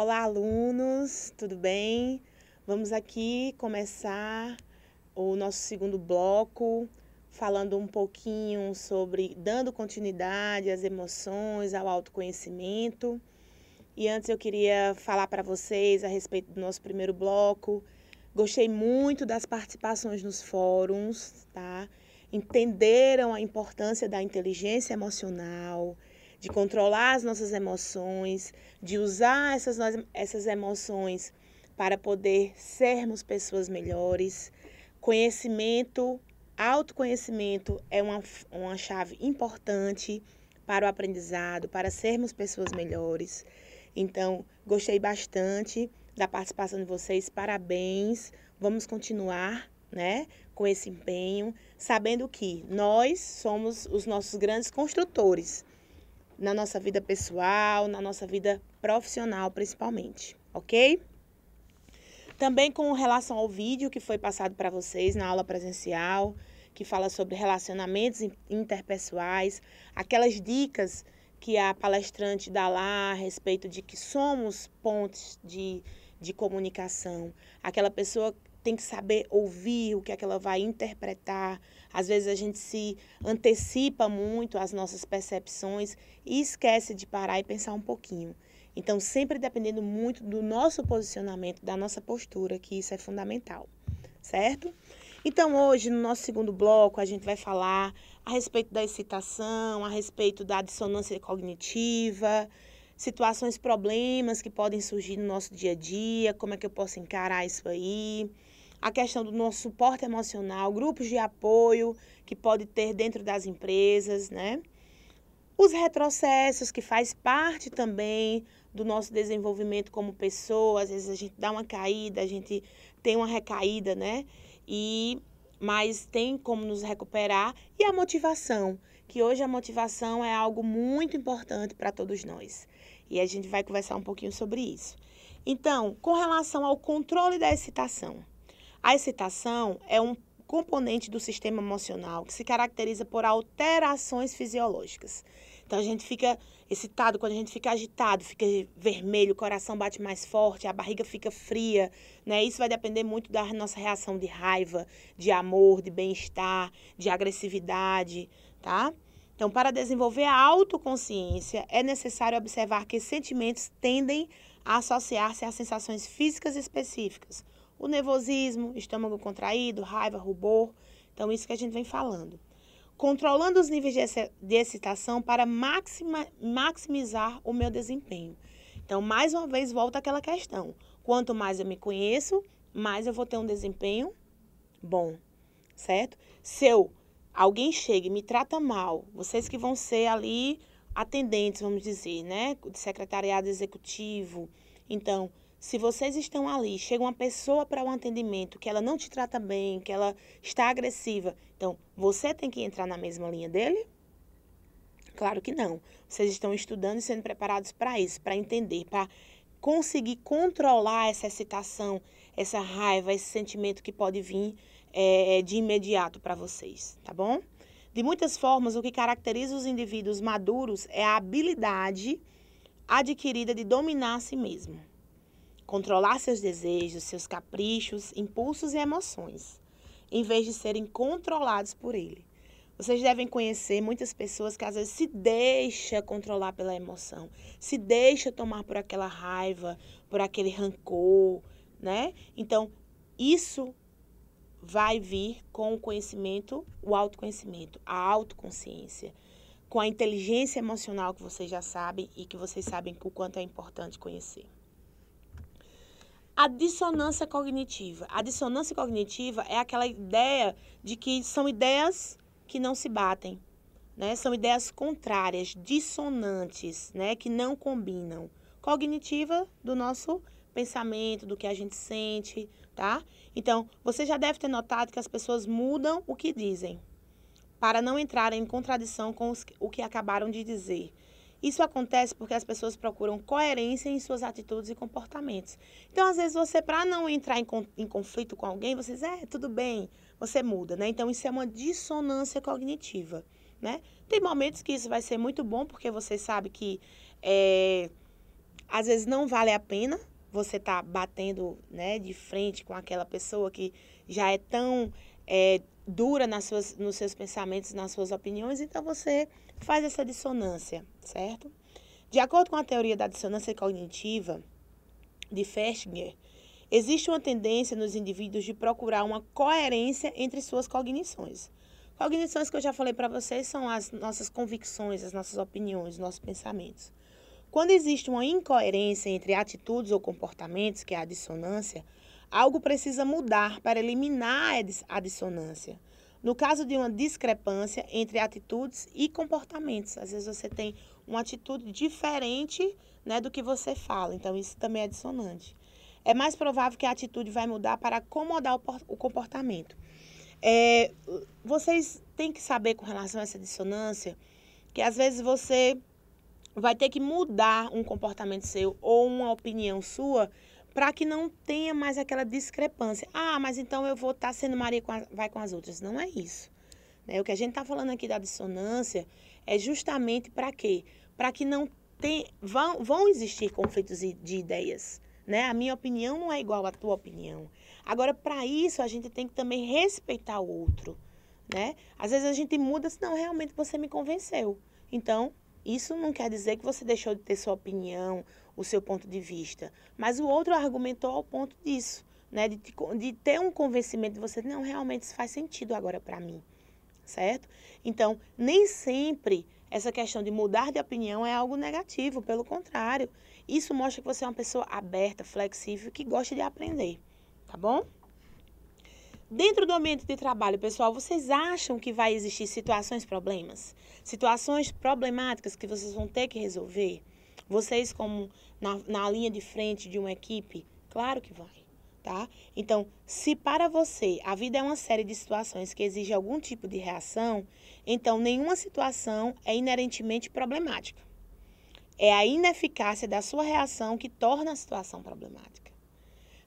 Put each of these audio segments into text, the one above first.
Olá, alunos, tudo bem? Vamos aqui começar o nosso segundo bloco, falando um pouquinho sobre dando continuidade às emoções, ao autoconhecimento. E antes eu queria falar para vocês a respeito do nosso primeiro bloco. Gostei muito das participações nos fóruns, tá? Entenderam a importância da inteligência emocional, de controlar as nossas emoções, de usar essas emoções para poder sermos pessoas melhores. Conhecimento, autoconhecimento é uma chave importante para o aprendizado, para sermos pessoas melhores. Então, gostei bastante da participação de vocês, parabéns. Vamos continuar, né, com esse empenho, sabendo que nós somos os nossos grandes construtores na nossa vida pessoal, na nossa vida profissional, principalmente, ok? Também com relação ao vídeo que foi passado para vocês na aula presencial, que fala sobre relacionamentos interpessoais, aquelas dicas que a palestrante dá lá a respeito de que somos pontes de comunicação. Aquela pessoa tem que saber ouvir o que é que ela vai interpretar. Às vezes a gente se antecipa muito às nossas percepções e esquece de parar e pensar um pouquinho. Então, sempre dependendo muito do nosso posicionamento, da nossa postura, que isso é fundamental, certo? Então, hoje, no nosso segundo bloco, a gente vai falar a respeito da excitação, a respeito da dissonância cognitiva, situações, problemas que podem surgir no nosso dia a dia, como é que eu posso encarar isso aí, a questão do nosso suporte emocional, grupos de apoio que pode ter dentro das empresas, né? Os retrocessos, que faz parte também do nosso desenvolvimento como pessoa. Às vezes a gente dá uma caída, a gente tem uma recaída, né? Mas tem como nos recuperar. E a motivação, que hoje a motivação é algo muito importante para todos nós. E a gente vai conversar um pouquinho sobre isso. Então, com relação ao controle da excitação. A excitação é um componente do sistema emocional que se caracteriza por alterações fisiológicas. Então, a gente fica excitado, quando a gente fica agitado, fica vermelho, o coração bate mais forte, a barriga fica fria, né? Isso vai depender muito da nossa reação de raiva, de amor, de bem-estar, de agressividade, tá? Então, para desenvolver a autoconsciência, é necessário observar que sentimentos tendem a associar-se a sensações físicas específicas. O nervosismo, estômago contraído, raiva, rubor. Então, isso que a gente vem falando. Controlando os níveis de excitação para maximizar o meu desempenho. Então, mais uma vez, volta àquela questão. Quanto mais eu me conheço, mais eu vou ter um desempenho bom, certo? Se alguém chega e me trata mal, vocês que vão ser ali atendentes, vamos dizer, né? De secretariado executivo. Então, se vocês estão ali, chega uma pessoa para um atendimento que ela não te trata bem, que ela está agressiva, então você tem que entrar na mesma linha dele? Claro que não. Vocês estão estudando e sendo preparados para isso, para entender, para conseguir controlar essa excitação, essa raiva, esse sentimento que pode vir de imediato para vocês, tá bom? De muitas formas, o que caracteriza os indivíduos maduros é a habilidade adquirida de dominar a si mesmo. Controlar seus desejos, seus caprichos, impulsos e emoções, em vez de serem controlados por ele. Vocês devem conhecer muitas pessoas que às vezes se deixam controlar pela emoção, se deixam tomar por aquela raiva, por aquele rancor, né? Então, isso vai vir com o conhecimento, o autoconhecimento, a autoconsciência, com a inteligência emocional que vocês já sabem e que vocês sabem o quanto é importante conhecer. A dissonância cognitiva. A dissonância cognitiva é aquela ideia de que são ideias que não se batem, né? São ideias contrárias, dissonantes, né? Que não combinam. Cognitiva do nosso pensamento, do que a gente sente, tá? Então, você já deve ter notado que as pessoas mudam o que dizem, para não entrarem em contradição com o que acabaram de dizer. Isso acontece porque as pessoas procuram coerência em suas atitudes e comportamentos. Então, às vezes, você, para não entrar em conflito com alguém, você diz, tudo bem, você muda, né? Então, isso é uma dissonância cognitiva, né? Tem momentos que isso vai ser muito bom, porque você sabe que Às vezes não vale a pena você estar batendo, né, de frente com aquela pessoa que já é tão dura nos seus pensamentos, nas suas opiniões, então você faz essa dissonância, certo? De acordo com a teoria da dissonância cognitiva de Festinger, existe uma tendência nos indivíduos de procurar uma coerência entre suas cognições. Cognições que eu já falei para vocês são as nossas convicções, as nossas opiniões, nossos pensamentos. Quando existe uma incoerência entre atitudes ou comportamentos, que é a dissonância, algo precisa mudar para eliminar a dissonância. No caso de uma discrepância entre atitudes e comportamentos, às vezes você tem uma atitude diferente, né, do que você fala, então isso também é dissonante. É mais provável que a atitude vai mudar para acomodar o comportamento. Vocês têm que saber com relação a essa dissonância, que às vezes você vai ter que mudar um comportamento seu ou uma opinião sua para que não tenha mais aquela discrepância. Ah, mas então eu vou estar sendo Maria vai com as outras. Não é isso. Né? O que a gente está falando aqui da dissonância é justamente para quê? Para que não vão existir conflitos de ideias. Né? A minha opinião não é igual à tua opinião. Agora, para isso, a gente tem que também respeitar o outro. Né? Às vezes a gente muda, não, realmente você me convenceu. Então, isso não quer dizer que você deixou de ter sua opinião, o seu ponto de vista. Mas o outro argumentou ao ponto disso, né? De ter um convencimento de você, não, realmente isso faz sentido agora para mim, certo? Então, nem sempre essa questão de mudar de opinião é algo negativo, pelo contrário. Isso mostra que você é uma pessoa aberta, flexível, que gosta de aprender, tá bom? Dentro do ambiente de trabalho, pessoal, vocês acham que vai existir situações problemáticas que vocês vão ter que resolver? Vocês como na linha de frente de uma equipe? Claro que vai, tá? Então, se para você a vida é uma série de situações que exige algum tipo de reação, então nenhuma situação é inerentemente problemática. É a ineficácia da sua reação que torna a situação problemática.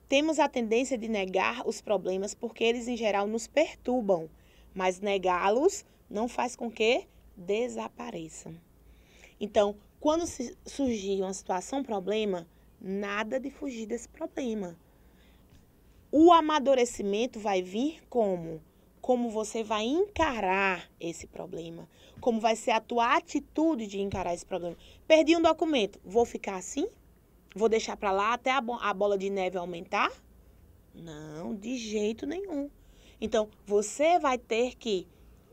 Temos a tendência de negar os problemas porque eles, em geral, nos perturbam, mas negá-los não faz com que desapareçam. Então, quando surgir uma situação problema, nada de fugir desse problema. O amadurecimento vai vir como? Como você vai encarar esse problema. Como vai ser a tua atitude de encarar esse problema. Perdi um documento, vou ficar assim? Vou deixar para lá até a bola de neve aumentar? Não, de jeito nenhum. Então, você vai ter que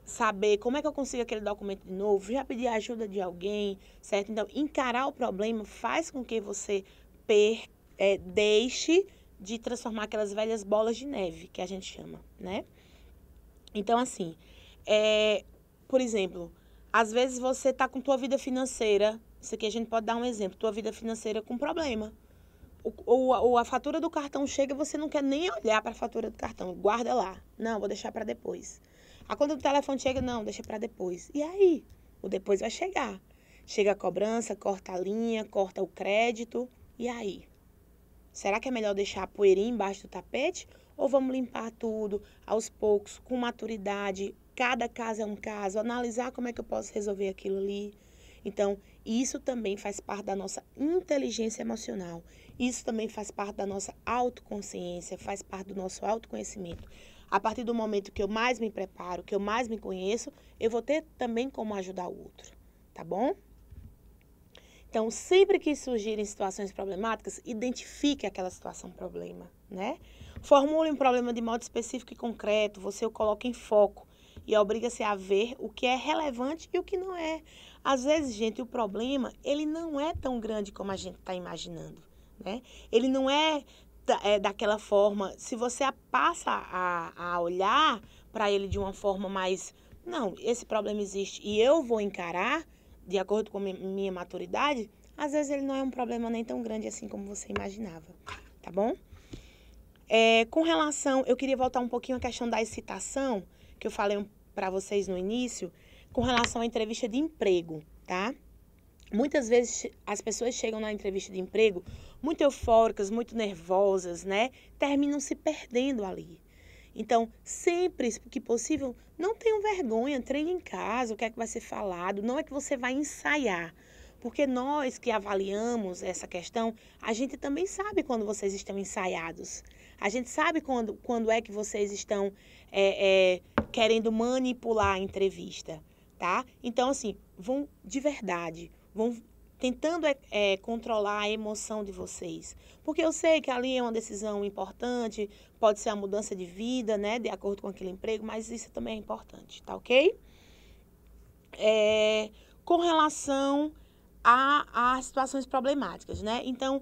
saber como é que eu consigo aquele documento de novo, já pedir a ajuda de alguém, certo? Então, encarar o problema faz com que você deixe de transformar aquelas velhas bolas de neve, que a gente chama, né? Então, assim, por exemplo, às vezes você está com tua vida financeira, isso aqui a gente pode dar um exemplo, tua vida financeira com problema. A fatura do cartão chega, você não quer nem olhar para a fatura do cartão, guarda lá. Não, vou deixar para depois. A conta do telefone chega, não, deixa para depois. E aí? O depois vai chegar. Chega a cobrança, corta a linha, corta o crédito. E aí? Será que é melhor deixar a poeirinha embaixo do tapete? Ou vamos limpar tudo aos poucos, com maturidade? Cada caso é um caso, analisar como é que eu posso resolver aquilo ali. Então, isso também faz parte da nossa inteligência emocional. Isso também faz parte da nossa autoconsciência, faz parte do nosso autoconhecimento. A partir do momento que eu mais me preparo, que eu mais me conheço, eu vou ter também como ajudar o outro, tá bom? Então, sempre que surgirem situações problemáticas, identifique aquela situação problema, né? Formule um problema de modo específico e concreto, você o coloca em foco e obriga-se a ver o que é relevante e o que não é. Às vezes, gente, o problema, ele não é tão grande como a gente está imaginando, né? Ele não é daquela forma, se você passa a olhar para ele de uma forma mais, não, esse problema existe e eu vou encarar, de acordo com minha maturidade, às vezes ele não é um problema nem tão grande assim como você imaginava, tá bom? Com relação, eu queria voltar um pouquinho à questão da excitação, que eu falei para vocês no início, com relação à entrevista de emprego, tá? Muitas vezes as pessoas chegam na entrevista de emprego muito eufóricas, muito nervosas, né? Terminam se perdendo ali. Então, sempre que possível, não tenham vergonha, treine em casa, o que é que vai ser falado. Não é que você vai ensaiar. Porque nós que avaliamos essa questão, a gente também sabe quando vocês estão ensaiados. A gente sabe quando é que vocês estão querendo manipular a entrevista, tá? Então, assim, vão de verdade, vão tentando controlar a emoção de vocês. Porque eu sei que ali é uma decisão importante, pode ser a mudança de vida, né, de acordo com aquele emprego, mas isso também é importante, tá ok? Com relação a situações problemáticas, né? Então,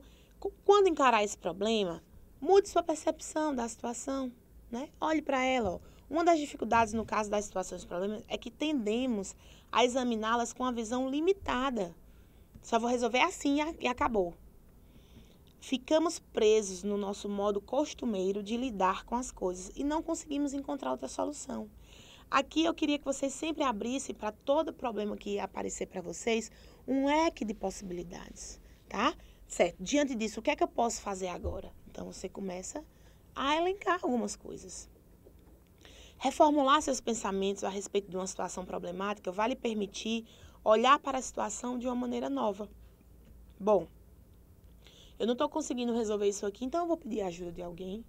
quando encarar esse problema, mude sua percepção da situação, né? Olhe para ela, ó. Uma das dificuldades no caso das situações problemáticas é que tendemos a examiná-las com a visão limitada. Só vou resolver assim e acabou. Ficamos presos no nosso modo costumeiro de lidar com as coisas e não conseguimos encontrar outra solução. Aqui eu queria que vocês sempre abrissem para todo problema que aparecer para vocês um leque de possibilidades, tá? Certo, diante disso, o que é que eu posso fazer agora? Então, você começa a elencar algumas coisas. Reformular seus pensamentos a respeito de uma situação problemática vai lhe permitir olhar para a situação de uma maneira nova. Bom, eu não estou conseguindo resolver isso aqui, então eu vou pedir ajuda de alguém.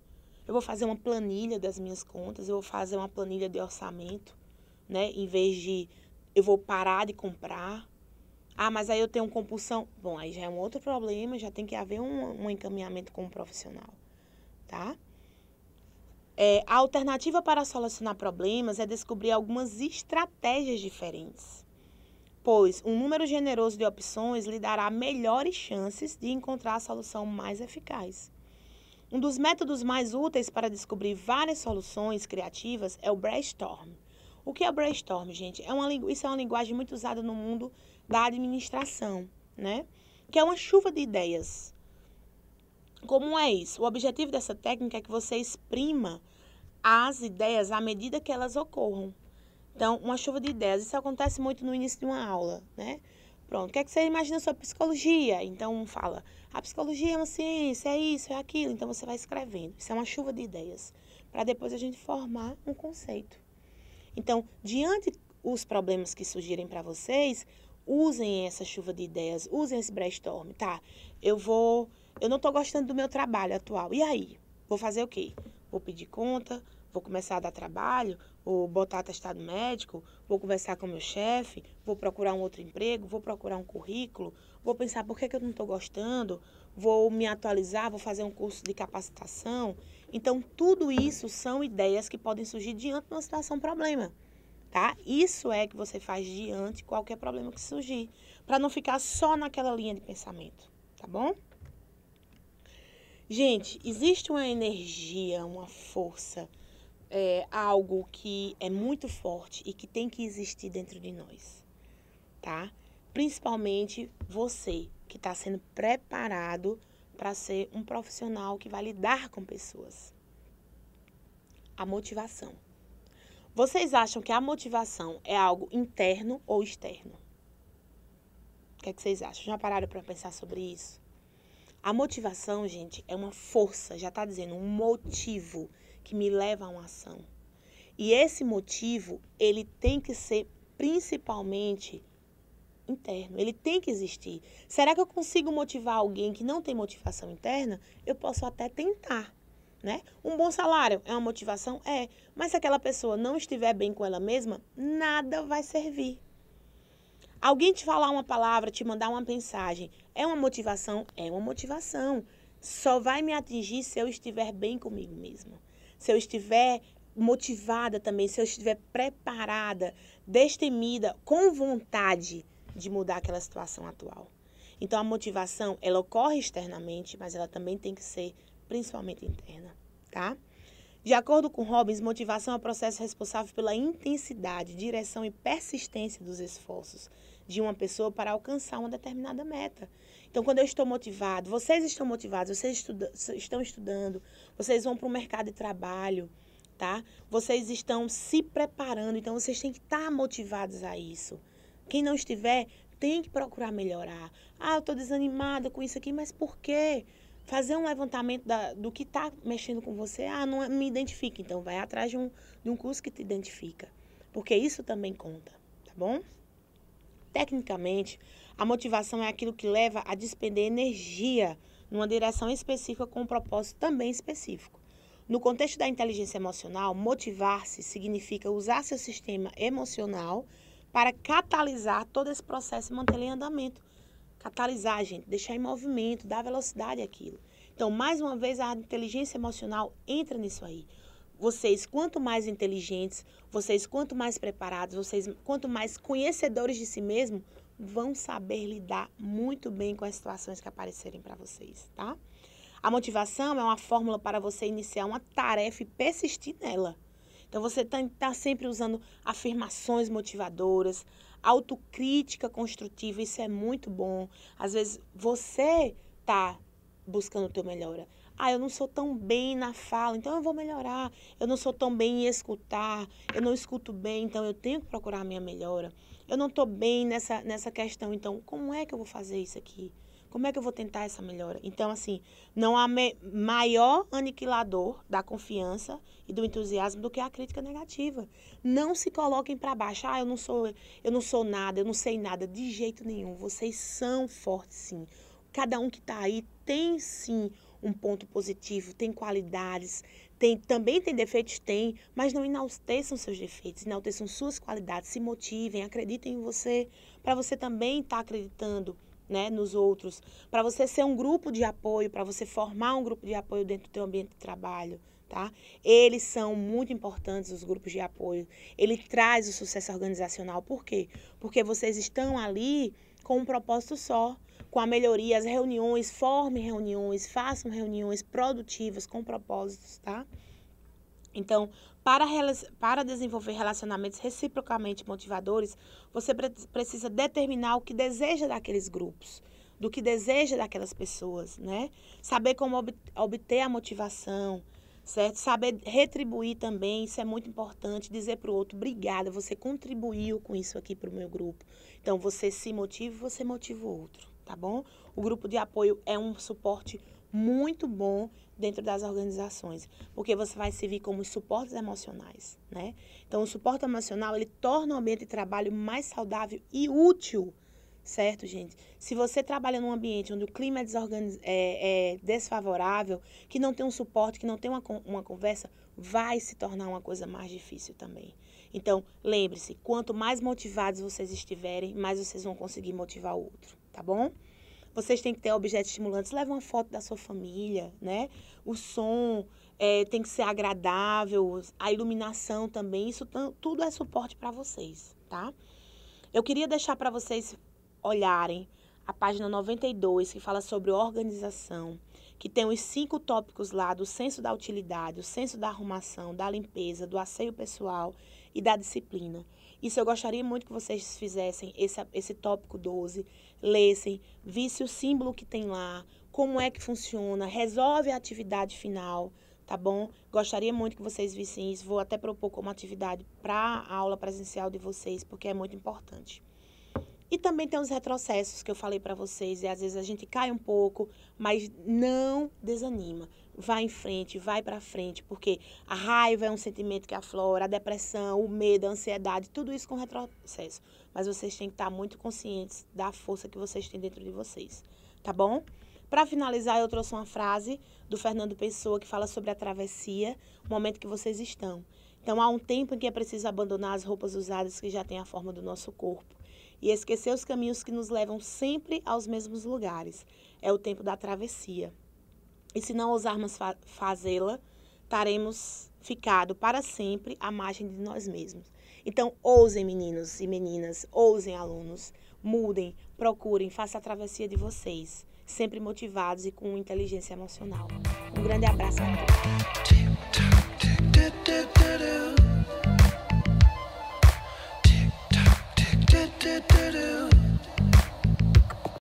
Eu vou fazer uma planilha das minhas contas, eu vou fazer uma planilha de orçamento, né? Em vez de eu vou parar de comprar. Ah, mas aí eu tenho compulsão. Bom, aí já é um outro problema, já tem que haver um encaminhamento com um profissional, tá? A alternativa para solucionar problemas é descobrir algumas estratégias diferentes, pois um número generoso de opções lhe dará melhores chances de encontrar a solução mais eficaz. Um dos métodos mais úteis para descobrir várias soluções criativas é o brainstorm. O que é o brainstorm, gente? Isso é uma linguagem muito usada no mundo da administração, né? Que é uma chuva de ideias. Como é isso? O objetivo dessa técnica é que você exprima as ideias à medida que elas ocorram. Então, uma chuva de ideias, isso acontece muito no início de uma aula, né? Pronto, o que é que você imagina sobre psicologia? Então, fala, a psicologia é uma ciência, é isso, é aquilo. Então, você vai escrevendo. Isso é uma chuva de ideias, para depois a gente formar um conceito. Então, diante os problemas que surgirem para vocês, usem essa chuva de ideias, usem esse brainstorm, tá? Eu não estou gostando do meu trabalho atual. E aí? Vou fazer o quê? Vou pedir conta, vou começar a dar trabalho, vou botar atestado médico, vou conversar com o meu chefe, vou procurar um outro emprego, vou procurar um currículo, vou pensar por que eu não estou gostando, vou me atualizar, vou fazer um curso de capacitação. Então, tudo isso são ideias que podem surgir diante de uma situação problema, tá? Isso é que você faz diante de qualquer problema que surgir, para não ficar só naquela linha de pensamento, tá bom? Gente, existe uma energia, uma força, algo que é muito forte e que tem que existir dentro de nós, tá? Principalmente você que está sendo preparado para ser um profissional que vai lidar com pessoas. A motivação. Vocês acham que a motivação é algo interno ou externo? O que é que vocês acham? Já pararam para pensar sobre isso? A motivação, gente, é uma força, já está dizendo, um motivo que me leva a uma ação. E esse motivo, ele tem que ser principalmente interno, ele tem que existir. Será que eu consigo motivar alguém que não tem motivação interna? Eu posso até tentar, né? Um bom salário é uma motivação? É. Mas se aquela pessoa não estiver bem com ela mesma, nada vai servir. Alguém te falar uma palavra, te mandar uma mensagem, é uma motivação? É uma motivação. Só vai me atingir se eu estiver bem comigo mesma. Se eu estiver motivada também, se eu estiver preparada, destemida, com vontade de mudar aquela situação atual. Então, a motivação, ela ocorre externamente, mas ela também tem que ser principalmente interna, tá? De acordo com Robbins, motivação é o processo responsável pela intensidade, direção e persistência dos esforços de uma pessoa para alcançar uma determinada meta. Então, quando eu estou motivado, vocês estão motivados, vocês estão estudando, vocês vão para o mercado de trabalho, tá? Vocês estão se preparando, então vocês têm que estar motivados a isso. Quem não estiver, tem que procurar melhorar. Ah, eu estou desanimada com isso aqui, mas por quê? Fazer um levantamento do que está mexendo com você. Ah, não me identifica. Então, vai atrás de um curso que te identifica. Porque isso também conta, tá bom? Tecnicamente, A motivação é aquilo que leva a despender energia numa direção específica com um propósito também específico. No contexto da inteligência emocional, motivar-se significa usar seu sistema emocional para catalisar todo esse processo e mantê-lo em andamento. Catalisar, gente, deixar em movimento, dar velocidade àquilo. Então, mais uma vez, a inteligência emocional entra nisso aí. Vocês, quanto mais inteligentes, vocês, quanto mais preparados, vocês, quanto mais conhecedores de si mesmos, vão saber lidar muito bem com as situações que aparecerem para vocês, tá? A motivação é uma fórmula para você iniciar uma tarefa e persistir nela. Então, você tá sempre usando afirmações motivadoras, autocrítica construtiva, isso é muito bom. Às vezes, você tá buscando o teu melhora. Eu não sou tão bem na fala, então eu vou melhorar. Eu não sou tão bem em escutar, eu não escuto bem, então eu tenho que procurar a minha melhora. Eu não estou bem nessa questão, então como é que eu vou fazer isso aqui? Como é que eu vou tentar essa melhora? Então, assim, não há maior aniquilador da confiança e do entusiasmo do que a crítica negativa. Não se coloquem para baixo. Eu não sou nada, eu não sei nada. De jeito nenhum. Vocês são fortes, sim. Cada um que está aí tem, sim, um ponto positivo, tem qualidades, também tem defeitos, mas não enalteçam seus defeitos, enalteçam suas qualidades, se motivem, acreditem em você, para você também estar acreditando, né, nos outros, para você ser um grupo de apoio, para você formar um grupo de apoio dentro do teu ambiente de trabalho, tá? Eles são muito importantes, os grupos de apoio. Ele traz o sucesso organizacional. Por quê? Porque vocês estão ali com um propósito só, com a melhoria, as reuniões, formem reuniões, façam reuniões produtivas com propósitos, tá? Então, para desenvolver relacionamentos reciprocamente motivadores, você precisa determinar o que deseja daqueles grupos, do que deseja daquelas pessoas, né? Saber como obter a motivação, certo? Saber retribuir também, isso é muito importante, dizer para o outro, obrigada, você contribuiu com isso aqui para o meu grupo. Então, você se motiva, você motiva o outro, tá bom? O grupo de apoio é um suporte muito bom dentro das organizações, porque você vai servir como suportes emocionais, né? Então, o suporte emocional, ele torna o ambiente de trabalho mais saudável e útil, certo, gente? Se você trabalha num ambiente onde o clima é desfavorável, que não tem um suporte, que não tem uma conversa, vai se tornar uma coisa mais difícil também. Então, lembre-se, quanto mais motivados vocês estiverem, mais vocês vão conseguir motivar o outro, tá bom? Vocês têm que ter objetos estimulantes. Leva uma foto da sua família, né? O som tem que ser agradável, a iluminação também. Isso tudo é suporte para vocês, tá? Eu queria deixar para vocês olharem a página 92, que fala sobre organização, que tem os 5 tópicos lá do senso da utilidade, o senso da arrumação, da limpeza, do asseio pessoal e da disciplina. Isso eu gostaria muito que vocês fizessem, esse tópico 12, lessem, vissem o símbolo que tem lá, como é que funciona, resolve a atividade final, tá bom? Gostaria muito que vocês vissem isso, vou até propor como atividade para a aula presencial de vocês, porque é muito importante. E também tem os retrocessos que eu falei para vocês, e às vezes a gente cai um pouco, mas não desanima. Vai em frente, vai para frente, porque a raiva é um sentimento que aflora, a depressão, o medo, a ansiedade, tudo isso com retrocesso. Mas vocês têm que estar muito conscientes da força que vocês têm dentro de vocês, tá bom? Para finalizar, eu trouxe uma frase do Fernando Pessoa que fala sobre a travessia, o momento que vocês estão. Então, há um tempo em que é preciso abandonar as roupas usadas que já têm a forma do nosso corpo e esquecer os caminhos que nos levam sempre aos mesmos lugares. É o tempo da travessia. E se não ousarmos fazê-la, estaremos ficado para sempre à margem de nós mesmos. Então, ousem, meninos e meninas, ousem, alunos, mudem, procurem, façam a travessia de vocês, sempre motivados e com inteligência emocional. Um grande abraço a todos.